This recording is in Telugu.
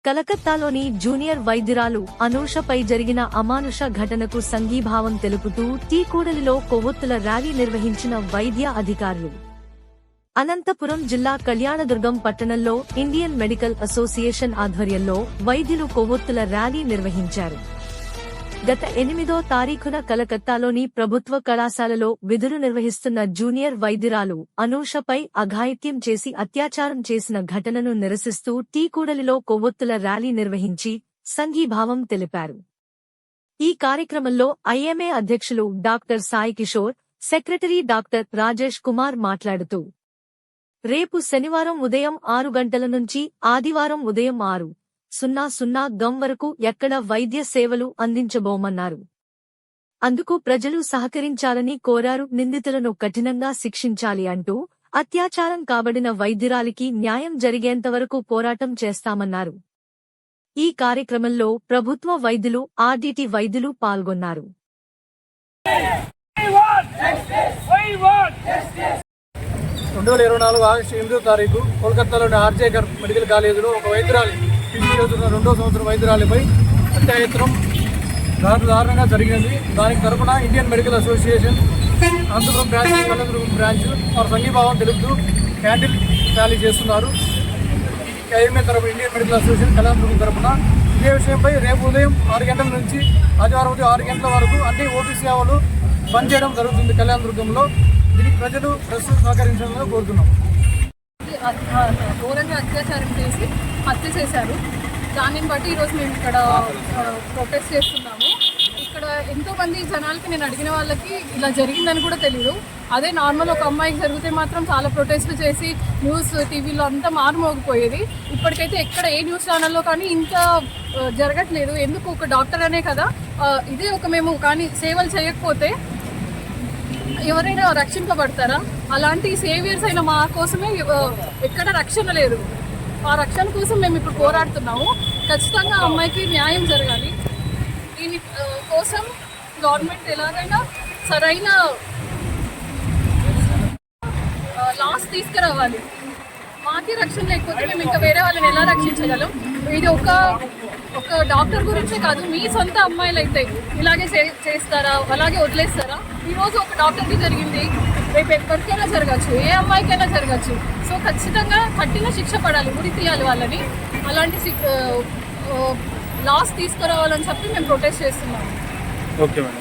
కలకత్తాలోని జూనియర్ వైద్యురాలు అనూషపై జరిగిన అమానుష ఘటనకు సంఘీభావం తెలుపుతూ టీకూడలిలో కొవ్వొత్తుల ర్యాలీ నిర్వహించిన వైద్య అధికారులు. అనంతపురం జిల్లా కళ్యాణదుర్గం పట్టణంలో ఇండియన్ మెడికల్ అసోసియేషన్ ఆధ్వర్యంలో వైద్యులు కొవ్వొత్తుల ర్యాలీ నిర్వహించారు. గత 8వ తారీఖున కలకత్తాలోని ప్రభుత్వ కళాశాలలో విధులు నిర్వహిస్తున్న జూనియర్ వైద్యురాలు అనూషపై అఘాయిత్యం చేసి అత్యాచారం చేసిన ఘటనను నిరసిస్తూ టీకూడలిలో కొవ్వొత్తుల ర్యాలీ నిర్వహించి సంఘీభావం తెలిపారు. ఈ కార్యక్రమంలో ఐఎంఏ అధ్యక్షులు doctor Sai Kishore, secretary doctor Rajesh Kumar మాట్లాడుతూ, రేపు శనివారం ఉదయం 6 గంటల నుంచి ఆదివారం ఉదయం 6:00 గం వరకు ఎక్కడ వైద్య సేవలు అందించబోమన్నారు. అందుకు ప్రజలు సహకరించాలని కోరారు. నిందితులను కఠినంగా శిక్షించాలి అంటూ అత్యాచారం కాబడిన వైద్యురాలికి న్యాయం జరిగేంతవరకు పోరాటం చేస్తామన్నారు. ఈ కార్యక్రమంలో ప్రభుత్వ వైద్యులు, ఆర్డీటీ వైద్యులు పాల్గొన్నారు. 2024 ఆగస్టు 8వ తారీఖు కోల్కతాలోని ఆర్జేకర్ మెడికల్ కాలేజీలో ఒక వైద్యురాలి పీజీ చదువుతున్న 2వ సంవత్సరం వైద్యురాలిపై అత్యాయత్నం దారుణంగా జరిగింది. దానికి తరపున Indian medical association Anantapuram branch, Kalyanadurgam branch వారు సంఘీభావం తెలుపుతూ క్యాండిల్ ర్యాలీ చేస్తున్నారు. ఐఎంఏ తరపున ఇండియన్ మెడికల్ అసోసియేషన్ కళ్యాణదుర్గం తరపున ఇదే విషయంపై రేపు ఉదయం 6 గంటల నుంచి ఆదివారం ఉదయం 6 గంటల వరకు అన్ని ఓపీ సేవలు బంద్ చేయడం జరుగుతుంది కళ్యాణదుర్గంలో. దీనికి ప్రజలు ప్రస్తుతం సహకరించాలని కోరుతున్నాం. ఘోరంగా అత్యాచారం చేసి హత్య చేశారు. దానిని బట్టి ఈరోజు మేము ఇక్కడ ప్రొటెస్ట్ చేస్తున్నాము. ఇక్కడ ఎంతోమంది జనాలకి నేను అడిగిన వాళ్ళకి ఇలా జరిగిందని కూడా తెలియదు. అదే నార్మల్ ఒక అమ్మాయికి జరిగితే మాత్రం చాలా ప్రొటెస్ట్లు చేసి న్యూస్ టీవీలో అంతా మారుమోగిపోయేది. ఇప్పటికైతే ఎక్కడ ఏ న్యూస్ ఛానల్లో కానీ ఇంత జరగట్లేదు. ఎందుకు? ఒక డాక్టర్ అనే కదా, ఇదే ఒక మేము కానీ సేవలు చేయకపోతే ఎవరైనా రక్షింపబడతారా? అలాంటి సేవియర్స్ అయిన మా కోసమే ఎక్కడ రక్షణ లేదు. ఆ రక్షణ కోసం మేము ఇప్పుడు పోరాడుతున్నాము. ఖచ్చితంగా ఆ అమ్మాయికి న్యాయం జరగాలి. దీని కోసం గవర్నమెంట్ ఎలాగైనా సరైన లాస్ తీసుకురావాలి. మాకే రక్షణ లేకపోతే మేము ఇంకా వేరే వాళ్ళని ఎలా రక్షించగలం? ఇది ఒక డాక్టర్ గురించే కాదు, మీ సొంత అమ్మాయిలు అయితే ఇలాగే చేస్తారా? అలాగే వదిలేస్తారా? ఈరోజు ఒక డాక్టర్కి జరిగింది, రేపు ఎవరికైనా జరగచ్చు, ఏ అమ్మాయికైనా జరగచ్చు. సో ఖచ్చితంగా కఠిన శిక్ష పడాలి, ఉరి తీయాలి వాళ్ళని. అలాంటి లాస్ తీసుకురావాలని చెప్పి మేము ప్రొటెస్ట్ చేస్తున్నాము. Okay madam.